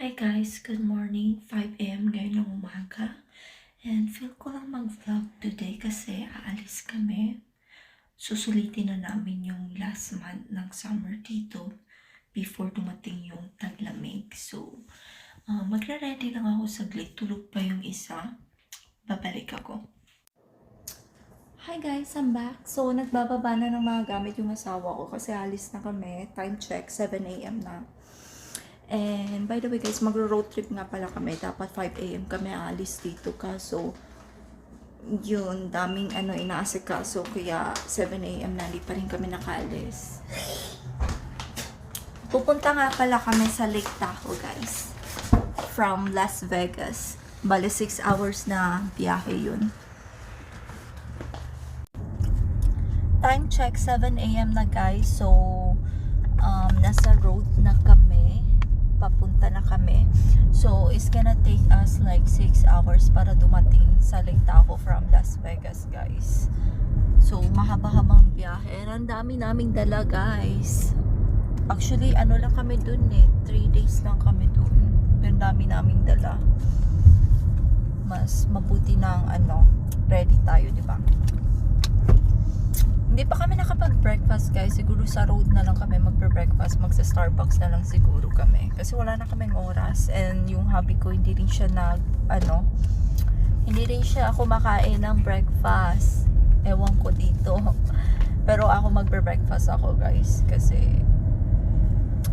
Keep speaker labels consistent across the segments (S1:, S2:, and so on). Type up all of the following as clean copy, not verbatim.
S1: Hi guys, good morning. 5 a.m. ngayon ng umaga. And feel ko lang mag-vlog today kasi aalis kami. Susulitin na namin yung last month ng summer dito before dumating yung taglamig. So, magre-ready lang ako saglit. Tulog pa yung isa. Babalik ako. Hi guys, I'm back. So, nagbababa na ng mga gamit yung asawa ko kasi alis na kami. Time check, 7 a.m. na. And by the way guys, magro-road trip nga pala kami. Dapat 5 a.m. kami aalis dito, kaso yun, daming inaasikaso, kaya 7 a.m. na, di pa rin kami nakaalis. Pupunta nga pala kami sa Lake Tahoe guys, from Las Vegas. Bale 6 hours na biyahe yun. Time check, 7 a.m. na guys. So nasa road na kami, papunta na kami. So it's gonna take us like 6 hours para dumating sa Lake Tahoe from Las Vegas guys. So mahaba-habang biyahe. Ang dami naming dala guys. Actually lang kami dun 3 days lang kami dun. Pero dami naming dala. Mas mabuti ng ready tayo, di ba? Hindi pa kami nakapag-breakfast guys. Siguro sa road na lang kami magpe-breakfast. Magsa-Starbucks na lang siguro kami. Kasi wala na kaming oras. And yung hubby ko, hindi rin siya hindi rin siya kumakain ng breakfast. Ewan ko dito. Pero ako magpe-breakfast ako guys. Kasi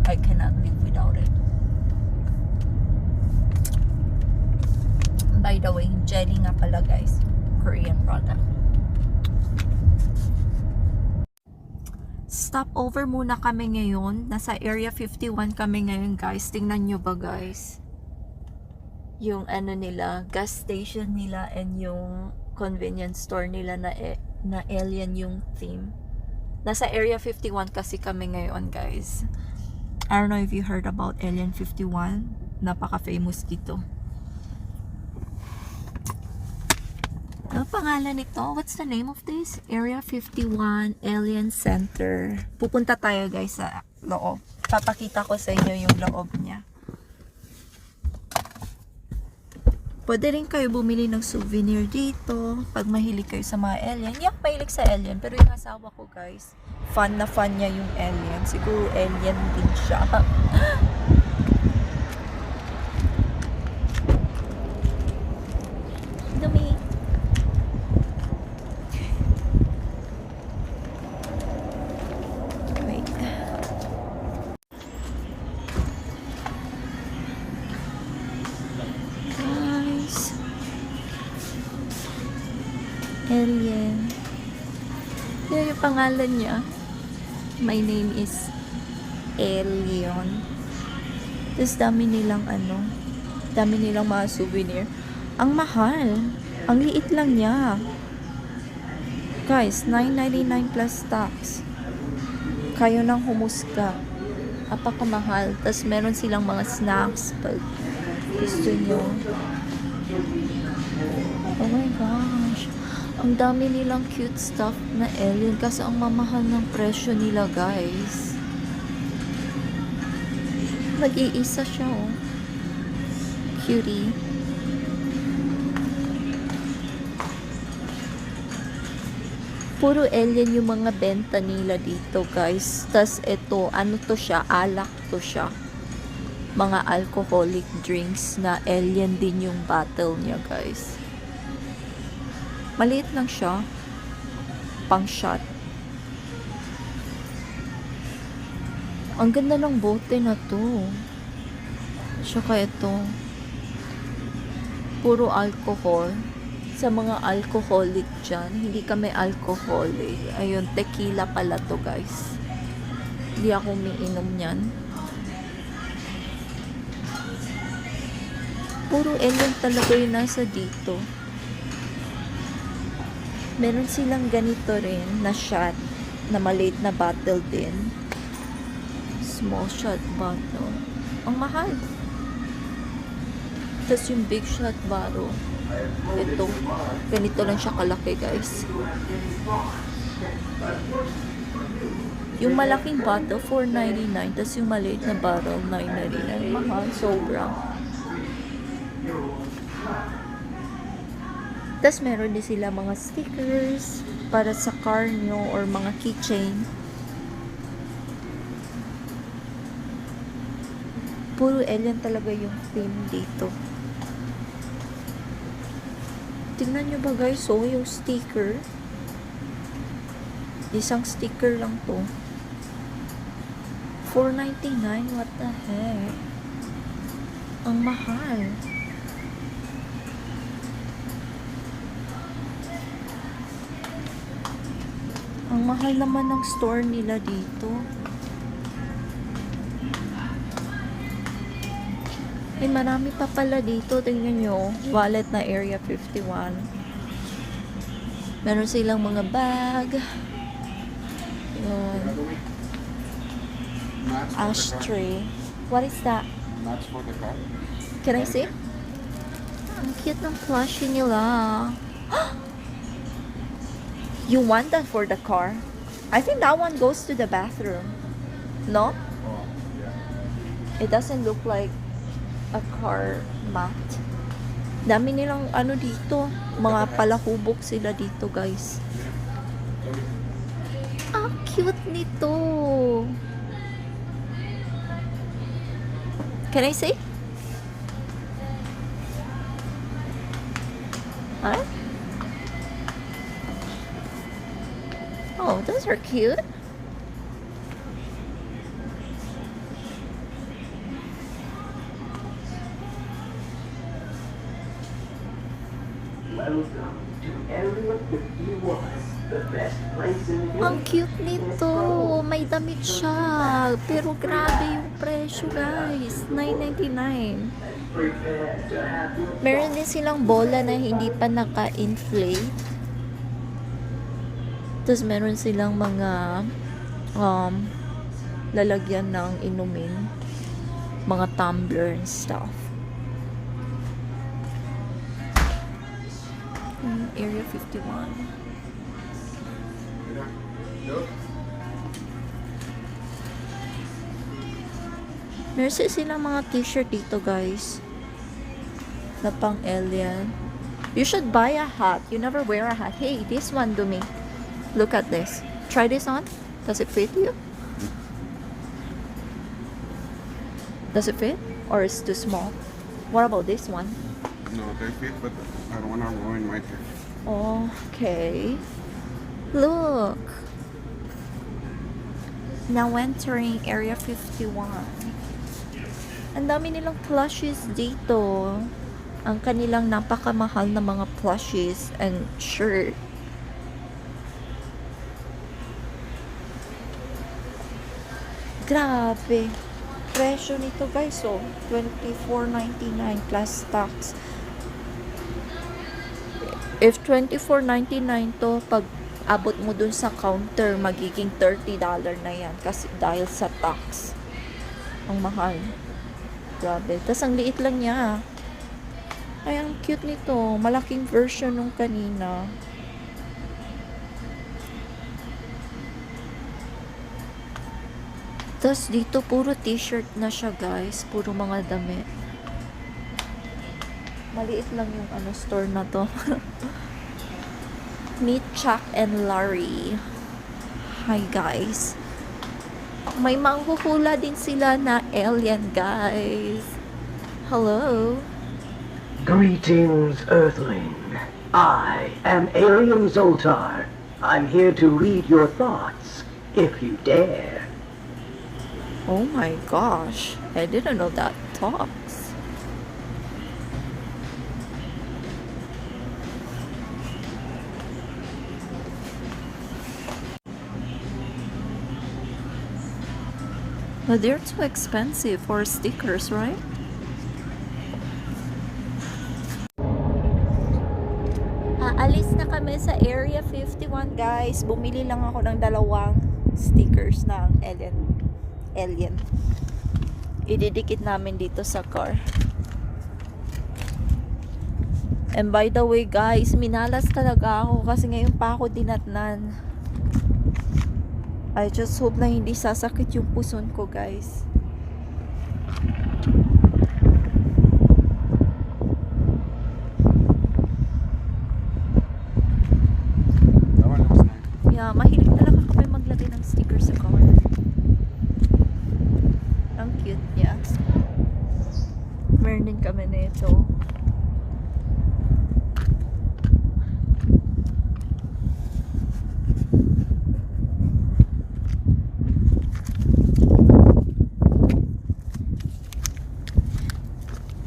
S1: I cannot live without it. By the way, jelly nga pala guys. Korean product. Stop over muna kami ngayon. Nasa Area 51 kami ngayon guys. Tingnan nyo ba guys? Yung nila, gas station nila and yung convenience store nila na alien yung theme. Nasa Area 51 kasi kami ngayon guys. I don't know if you heard about Alien 51. Napaka-famous dito. Ano pangalan nito? What's the name of this? Area 51 Alien Center. Pupunta tayo guys sa loob. Papakita ko sa inyo yung loob niya. Pwede rin kayo bumili ng souvenir dito pag mahilig kayo sa mga alien. Hindi ako mahilig sa alien, pero yung asawa ko guys, fan na fan niya yung alien. Siguro alien din siya. Dumi. Alien. Yan yung pangalan niya. My name is Alien. Tapos dami nilang dami nilang mga souvenir. Ang mahal. Ang liit lang niya. Guys, $9.99 plus tax. Kayo nang humusga. Apakamahal. Tapos meron silang mga snacks pag gusto nyo. Oh my gosh. Ang dami nilang cute stuff na alien kasi ang mamahal ng presyo nila guys. Nag-iisa siya oh. Cutie. Puro alien yung mga benta nila dito guys. Tas ito, to siya? Alak to siya. Mga alcoholic drinks na alien din yung bottle niya guys. Maliit lang siya. Pang shot. Ang ganda ng bote na to. Saka ito. Puro alcohol. Sa mga alcoholic dyan. Hindi kami alcoholic. Ayun, tequila pala to guys. Hindi ako umiinom yan. Puro alien talaga yung nasa dito. Meron silang ganito rin na shot na maliit na bottle din. Small shot bottle. Ang mahal. Tapos yung big shot bottle. Ito. Ganito lang siya kalaki guys.
S2: Yung malaking bottle, $4.99. Tapos yung maliit na bottle, $9.99. Mahal, sobra. Tapos meron din sila mga stickers para sa car nyo or mga keychain. Puro alien talaga yung theme dito. Tingnan nyo ba guys, so yung sticker. Isang sticker lang to. $4.99, what the heck? Ang mahal. Ang mahal naman ng store nila dito. Ay, marami pa pala dito. Tingnan nyo. Wallet na Area 51. Meron silang mga bag. Yun. Ashtray. What is that?
S3: Match for the car.
S2: Can I see? Ang cute ng plushie nila. You want that for the car? I think that one goes to the bathroom. No?
S3: Oh, yeah.
S2: It doesn't look like a car mat. Dami nilang ano dito. Mga palahubog sila dito, guys. Ah, cute nito. Can I say? Huh? Oh, those are cute.
S4: Welcome to Area 51, the best place in the
S2: Ang
S4: universe.
S2: cute nito. May damit siya. Pero grabe yung presyo, guys. $9.99.
S4: Prepare to have your
S2: Meron din silang bola na hindi pa naka-inflate. Tapos meron silang mga lalagyan ng inumin. Mga tumbler and stuff. Area 51. Meron silang mga t-shirt dito, guys. Na pang alien. You should buy a hat. You never wear a hat. Hey, this one, Dumi. Look at this. Try this on. Does it fit you? Does it fit? Or is it too small? What about this one?
S3: No, they fit, but I don't want to ruin my hair.
S2: Okay. Look. Now entering Area 51. Ang dami nilang plushies dito. Ang kanilang napakamahal na mga plushies and shirt. Grabe. Presyo nito, guys, oh. $24.99 plus tax. If $24.99 to, pag abot mo dun sa counter, magiging $30 na yan. Kasi dahil sa tax. Ang mahal. Grabe. Tapos ang liit lang niya. Ay, ang cute nito. Malaking version nung kanina. Tapos dito puro t-shirt na siya, guys. Puro mga damit. Maliit lang yung store na to. Meet Chuck and Larry. Hi, guys. May manghuhula din sila na alien, guys. Hello.
S4: Greetings, Earthling. I am Alien Zoltar. I'm here to read your thoughts, if you dare.
S2: Oh my gosh. I didn't know that talks. But they're too expensive for stickers, right? Aalis na kami sa Area 51, guys. Bumili lang ako ng 2 stickers ng alien. Ididikit namin dito sa car. And by the way, guys, minalas talaga ako kasi ngayon pa ako dinatnan. I just hope na hindi sasakit yung puson ko, guys.
S3: That one looks nice.
S2: Yeah, mahilig talaga kami maglagay ng sticker sa car. Ang cute niya. Meron din kami na ito.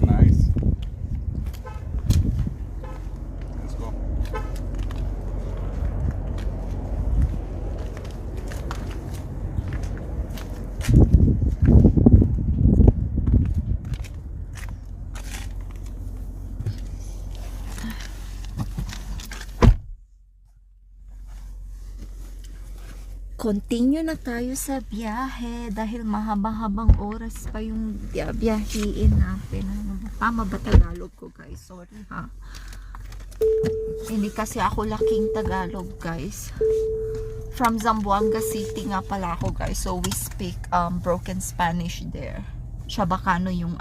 S3: Nice. Let's go.
S2: Continue na tayo sa biyahe dahil mahaba-habang oras pa yung biyahiin natin. Tama ba Tagalog ko, guys? Sorry ha. Hindi kasi ako laking Tagalog, guys. From Zamboanga City nga pala ako, guys. So we speak broken Spanish there. Chabacano yung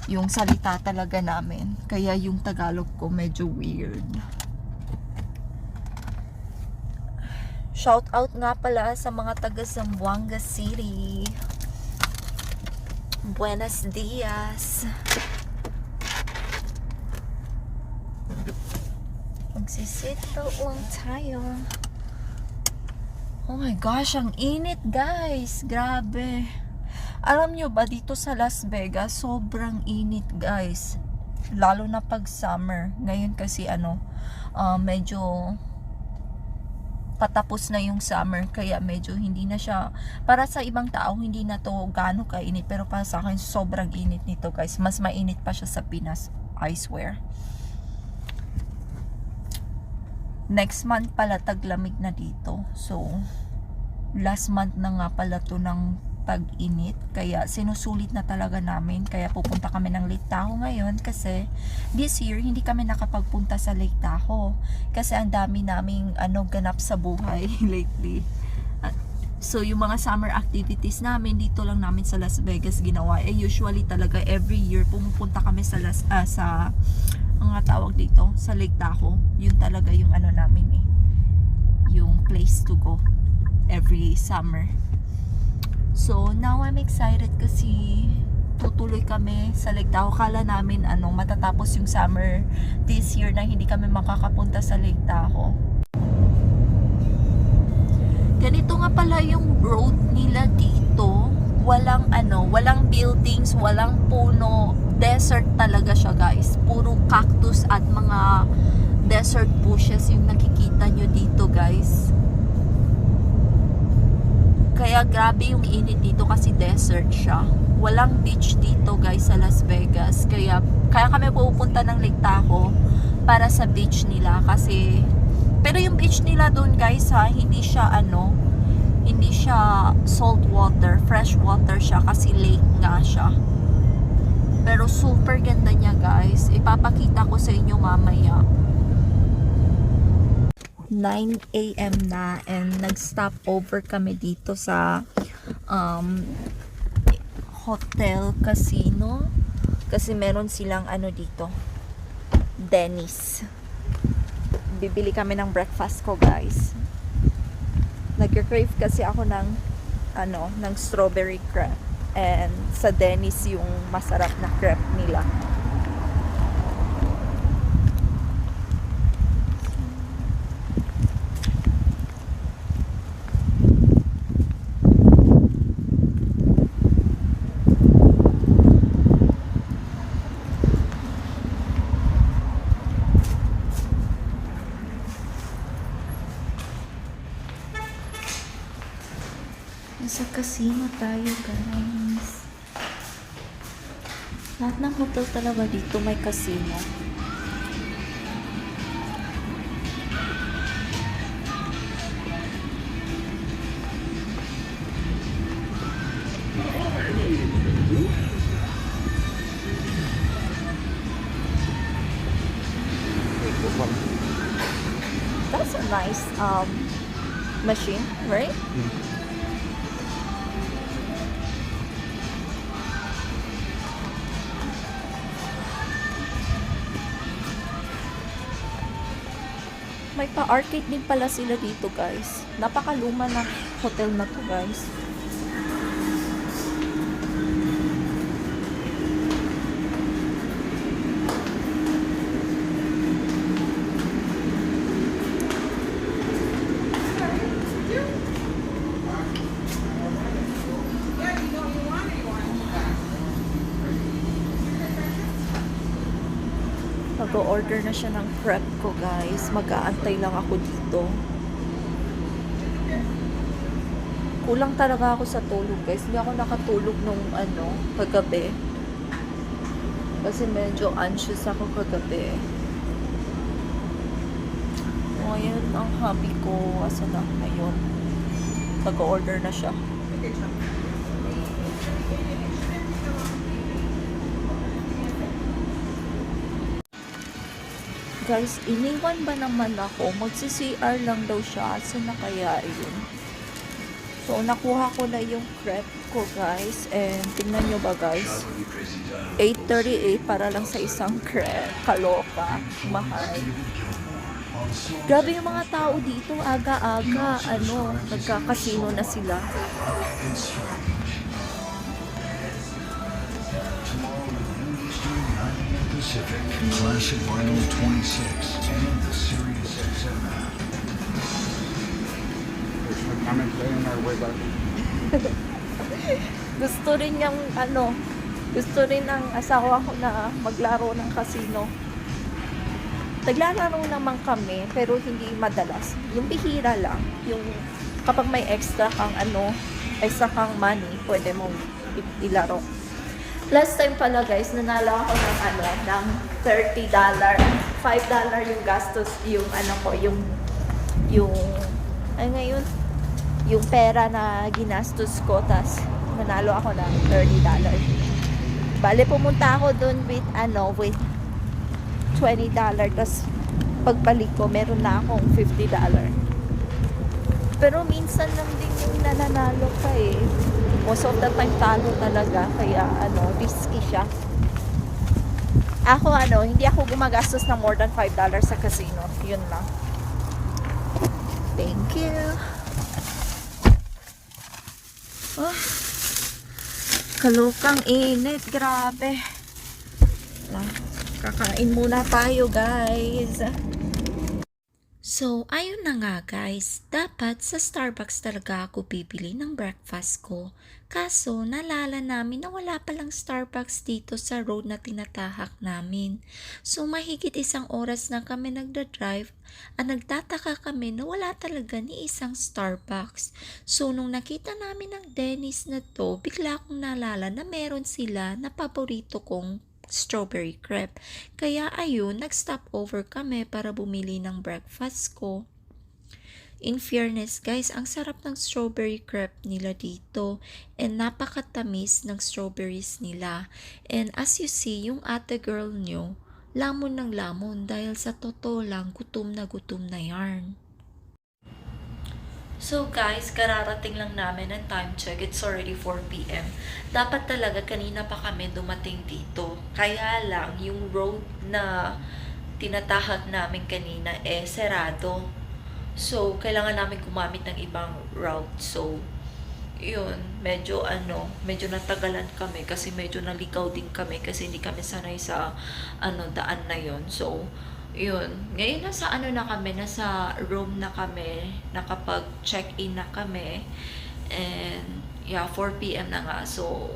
S2: yung salita talaga namin. Kaya yung Tagalog ko medyo weird. Shout out nga pala sa mga taga Zamboanga City. Buenos dias. Magsisito lang tayo. Oh my gosh, ang init, guys. Grabe. Alam nyo ba, dito sa Las Vegas, sobrang init, guys. Lalo na pag summer. Ngayon kasi medyo patapos na yung summer, kaya medyo hindi na siya, para sa ibang tao hindi na to gaano kainit, pero para sa akin sobrang init nito, guys. Mas mainit pa siya sa Pinas, I swear. Next month pala taglamig na dito, so last month na nga pala to ng tag-init, kaya sinusulit na talaga namin. Kaya pupunta kami ng Lake Tahoe ngayon kasi this year hindi kami nakapagpunta sa Lake Tahoe kasi ang dami naming ganap sa buhay lately. So yung mga summer activities namin dito lang namin sa Las Vegas ginawa. Usually talaga every year pumupunta kami sa tawag dito sa Lake Tahoe. Yun talaga yung namin yung place to go every summer. So now I'm excited kasi tutuloy kami sa Lake Tahoe. Kala namin matatapos yung summer this year na hindi kami makakapunta sa Lake Tahoe. Ganito nga pala yung road nila dito. Walang walang buildings, walang puno. Desert talaga siya, guys. Puro cactus at mga desert bushes yung nakikita nyo dito, guys. Kaya grabe yung init dito kasi desert siya. Walang beach dito, guys, sa Las Vegas. Kaya kami pupunta ng Lake Tahoe para sa beach nila kasi pero yung beach nila doon, guys, hindi siya hindi siya salt water, fresh water siya kasi lake nga siya. Pero super ganda niya, guys. Ipapakita ko sa inyo mamaya. 9 AM na and nag-stop over kami dito sa hotel casino kasi meron silang dito Denny's. Bibili kami ng breakfast ko, guys. Nag-crave kasi ako ng ng strawberry crepe and sa Denny's yung masarap na crepe nila. Nasa casino tayo, guys. Lahat ng hotel talaga dito may casino. That's a nice machine, right? May pa-arcade din pala sila dito, guys. Napakaluma ng hotel na to, guys. Mag-order na siya ng crepe ko, guys. Mag-aantay lang ako dito. Kulang talaga ako sa tulog, guys. Hindi ako nakatulog nung kagabi. Kasi medyo anxious ako kagabi. O, ayan ang hobby ko. Asa na ngayon? Mag-order na siya. Guys, iniwan ba naman ako? Magsi-CR lang daw siya. Saan na kaya yun? So, nakuha ko na yung crepe ko, guys. And, tingnan nyo ba, guys? 8.38 para lang sa isang crepe. Kaloka. Mahal. Grabe yung mga tao dito. Aga-aga. Nagkakasino na sila.
S5: Pacific, Classic Vinyl 26, and the Sirius XM app.
S3: There's no comment playing our way back.
S2: Gusto rin gusto rin ng asawa ko na maglaro ng casino. Naglalaro naman kami, pero hindi madalas. Yung bihira lang. Yung kapag may extra kang money, pwede mong ilaro. Last time pala, guys, nanalo ako ng $30. $5 yung gastos, yung pera na ginastos ko, tas nanalo ako ng $30. Bale, pumunta ako dun with $20, tas pagbalik ko, meron na akong $50. Pero minsan lang din yung nananalo ka eh. Most of the time talo talaga, kaya risky siya. Ako hindi ako gumagastos ng more than $5 sa casino. Yun lang. Thank you. Oh, kalokang init, grabe. Kakain muna tayo, guys.
S1: So, ayun na nga guys, dapat sa Starbucks talaga ako bibili ng breakfast ko. Kaso, nalala namin na wala palang Starbucks dito sa road na tinatahak namin. So, mahigit 1 oras na kami nagdadrive at nagtataka kami na wala talaga ni isang Starbucks. So, nung nakita namin ang Denny's na to, bigla akong nalala na meron sila na paborito kong strawberry crepe. Kaya ayun, nag-stop over kami para bumili ng breakfast ko. In fairness guys, ang sarap ng strawberry crepe nila dito and napakatamis ng strawberries nila. And as you see, yung ate girl nyo, lamon ng lamon dahil sa totoo lang gutom na yarn. So guys, kararating lang namin ng time check. It's already 4 p.m. Dapat talaga kanina pa kami dumating dito. Kaya lang, yung road na tinatahak namin kanina serado. So, kailangan namin gumamit ng ibang route. So, yun, medyo natagalan kami kasi medyo naligaw din kami kasi hindi kami sanay sa daan na yun. So, yun. Ngayon nasa nasa room na kami, nakapag-check-in na kami. And yeah, 4 p.m. na nga. So,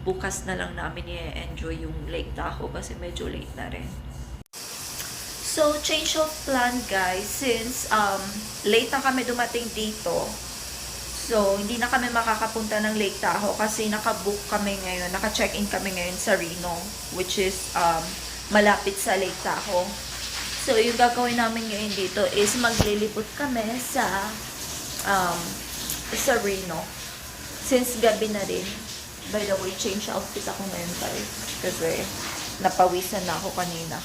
S1: bukas na lang namin i-enjoy yung Lake Tahoe kasi medyo late na rin. So, change of plan guys. Since late na kami dumating dito, so, hindi na kami makakapunta ng Lake Tahoe kasi naka-book kami ngayon, naka-check-in kami ngayon sa Reno, which is malapit sa Lake Tahoe. So, yung gagawin namin ngayon dito is maglilipot kami sa Reno. Since gabi na rin. By the way, change outfit ako ngayon tayo. Kasi napawisan na ako kanina.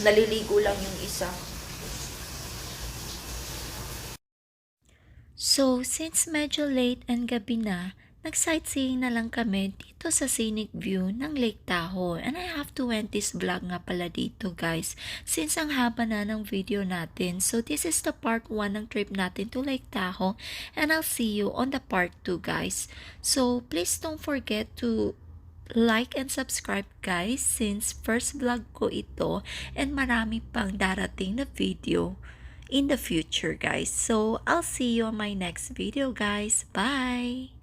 S1: Naliligo lang yung isa. So, since medyo late and gabi na, nag-sightseeing na lang kami dito sa scenic view ng Lake Tahoe. And I have to end this vlog nga pala dito guys, since ang haba na ng video natin. So, this is the part 1 ng trip natin to Lake Tahoe. And I'll see you on the part 2 guys. So, please don't forget to like and subscribe guys, since first vlog ko ito and marami pang darating na video in the future guys. So I'll see you on my next video guys. Bye.